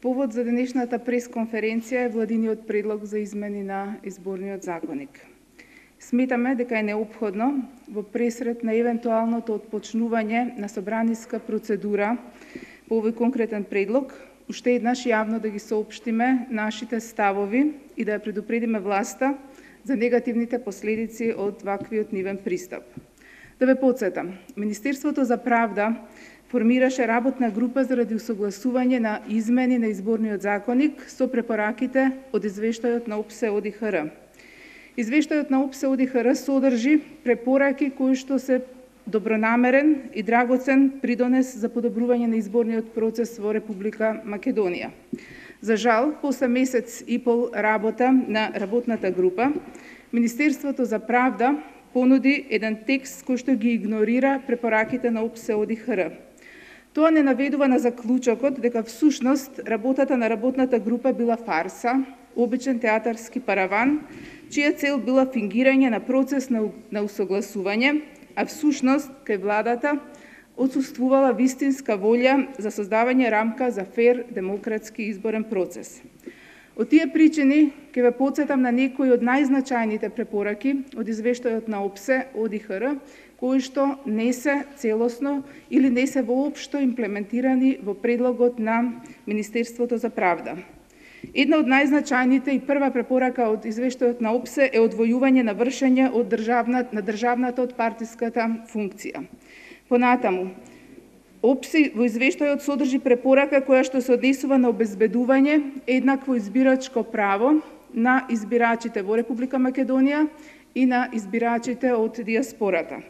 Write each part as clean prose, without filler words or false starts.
Повод за денешната пресконференција е владиниот предлог за измени на изборниот законник. Сметаме дека е неопходно во пресред на евентуалното отпочнување на собраниска процедура по овој конкретен предлог, уште еднаш јавно да ги соопштиме нашите ставови и да ја предупредиме власта за негативните последици од ваквиот нивен пристап. Да ве потсетам, Министерството за правда формираше работна група заради усогласување на измени на изборниот законник со препораките од извештајот на ОПСЕ ОДИХР. Извештајот на ОПСЕ ОДИХР содржи препораки кои што се добронамерен и драгоцен придонес за подобрување на изборниот процес во Република Македонија. За жал, после месец и пол работа на работната група, Министерството за правда понуди еден текст кој што ги игнорира препораките на ОПСЕ ОДИХР. Тоа не наведува на заклучокот дека всушност работата на работната група била фарса, обичен театарски параван, чија цел била фингирање на процес на усогласување, а всушност кај владата отсуствувала вистинска волја за создавање рамка за фер демократски изборен процес. Од тие причини ќе ве потсетам на некои од најзначајните препораки од извештајот на ОПСЕ ОДИХР, кои што не се целосно или не се воопшто имплементирани во предлогот на Министерството за правда. Една од најзначајните и прва препорака од извештајот на ОПСЕ е одвојување на вршење на државната од партиската функција. Понатаму, ОПСЕ во извештајот содржи препорака која што се однесува на обезбедување еднакво избирачко право на избирачите во Република Македонија и на избирачите од диаспората.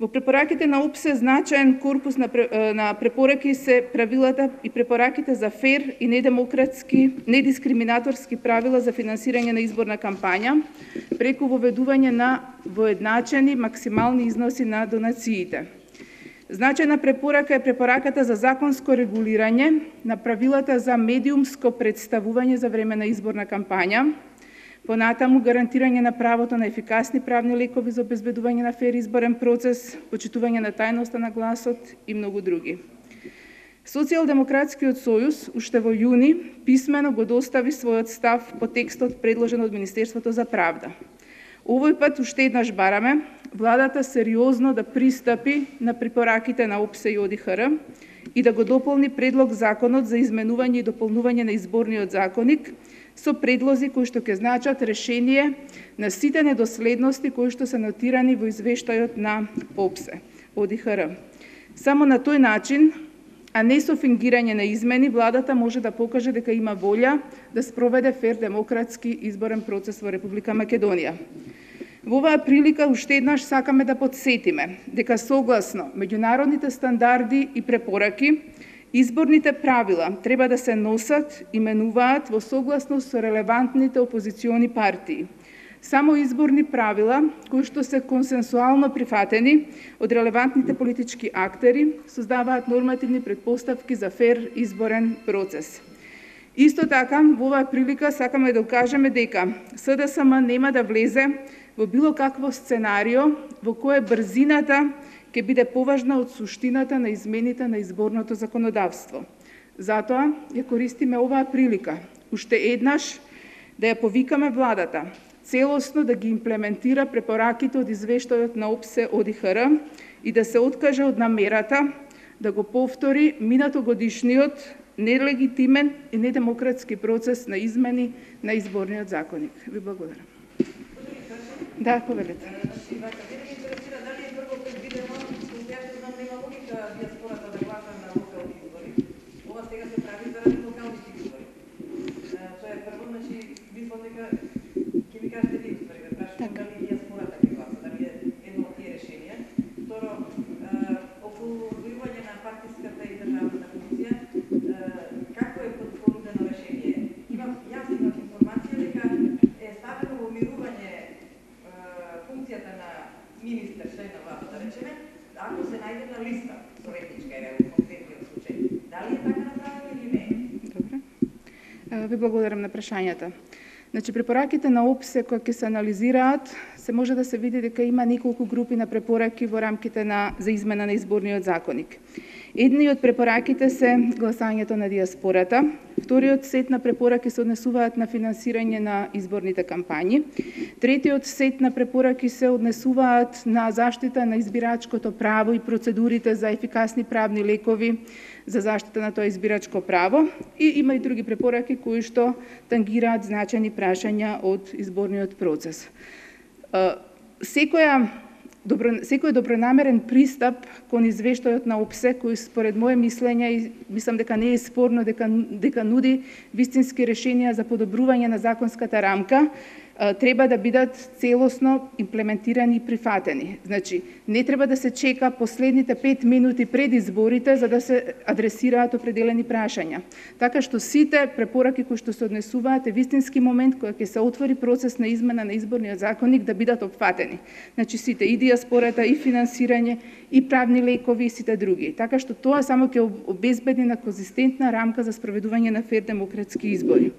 Во препораките на ОПСЕ значаен корпус на препораки се правилата и препораките за фер и недискриминаторски правила за финансирање на изборна кампања преку воведување на воедначени максимални износи на донациите. Значајна препорака е препораката за законско регулирање на правилата за медиумско представување за време на изборна кампања, понатаму гарантирање на правото на ефикасни правни лекови за обезбедување на фер изборен процес, почитување на тајноста на гласот и многу други. Социјалдемократскиот сојуз уште во јуни писмено го достави својот став по текстот предложен од Министерството за правда. Овој пат уште еднаш бараме владата сериозно да пристапи на препораките на ОПСЕ и ОДИХР и да го дополни предлог законот за изменување и дополнување на изборниот законник со предлози кои што ќе значат решение на сите недоследности кои што се нотирани во извештајот на ОПСЕ ОДИХР. Само на тој начин, а не со фингирање на измени, владата може да покаже дека има волја да спроведе фер демократски изборен процес во Република Македонија. Во оваа прилика уште еднаш сакаме да потсетиме дека согласно меѓународните стандарди и препораки, изборните правила треба да се носат и менуваат во согласност со релевантните опозициони партии. Само изборни правила, кои што се консенсуално прифатени од релевантните политички актери, создаваат нормативни претпоставки за фер изборен процес. Исто така, во оваа прилика сакаме да укажеме дека СДСМ нема да влезе во било какво сценарио во кое брзината ќе биде поважна од суштината на измените на изборното законодавство. Затоа ја користиме оваа прилика уште еднаш да ја повикаме владата целосно да ги имплементира препораките од извештајот на ОПСЕ ОДИХР и да се откаже од намерата да го повтори минатогодишниот нелегитимен и недемократски процес на измени на изборниот законник. Ви благодарам. Да, повелете. Ако се најде на листа со етничка или конкретниот случај, дали е така направено или не? Добре. Ви благодарам на прашањата. Значи, препораките на ОПСЕ кои ќе се анализираат, се може да се види дека има неколку групи на препораки во рамките за измена на изборниот законник. Едни од препораките се гласањето на диаспората, вториот сет на препораки се однесуваат на финансирање на изборните кампањи, третиот сет на препораки се однесуваат на заштита на избирачкото право и процедурите за ефикасни правни лекови за заштита на тоа избирачко право, и има и други препораки кои што тангираат значајни прашања од изборниот процес. Секој добронамерен пристап кон извештајот на ОПСЕ, кој според моје мислење и мислам дека не е спорно дека нуди вистински решенија за подобрување на законската рамка, треба да бидат целосно имплементирани и прифатени. Значи, не треба да се чека последните 5 минути пред изборите за да се адресираат определени прашања. Така што сите препораки кои што се однесуваат е вистински момент кога ќе се отвори процес на измена на изборниот законник да бидат опфатени. Значи, сите и диаспората, и финансирање, и правни лекови, и сите други. Така што тоа само ќе обезбеди на конзистентна рамка за спроведување на фер демократски избори.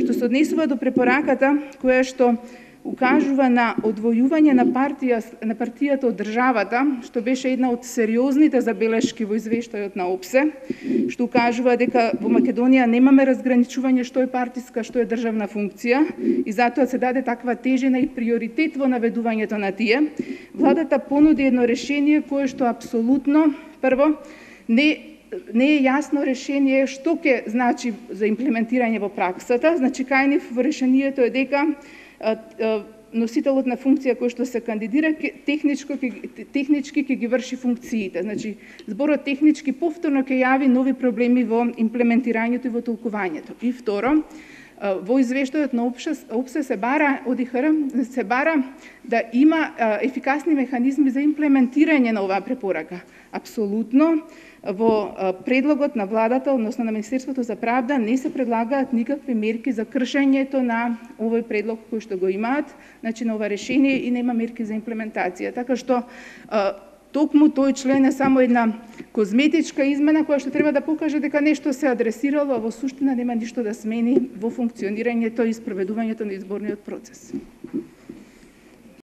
Што се однесува до препораката која што укажува на одвојување на партијата од државата, што беше една од сериозните забелешки во извештајот на ОПСЕ, што укажува дека во Македонија немаме разграничување што е партиска, што е државна функција, и затоа се даде таква тежина и приоритет во наведувањето на тие. Владата понуди едно решение кое што апсолутно, прво, не е јасно решение што ќе значи за имплементирање во праксата. Значи, кај нив во решението е дека носителот на функција кој што се кандидира технички ќе ги врши функциите. Значи, зборот технички повторно ќе јави нови проблеми во имплементирањето и во толкувањето. И второ, во извештајот на ОПСЕ се бара од ИХР се бара да има ефикасни механизми за имплементирање на оваа препорака. Апсолутно, во предлогот на владата, односно на Министерството за правда, не се предлагаат никакви мерки за кршењето на овој предлог кој што го имаат, значи на ова решение, и нема мерки за имплементација. Така што токму тој член е само една козметичка измена која што треба да покаже дека нешто се адресирало, а во суштина нема ништо да смени во функционирањето и спроведувањето на изборниот процес.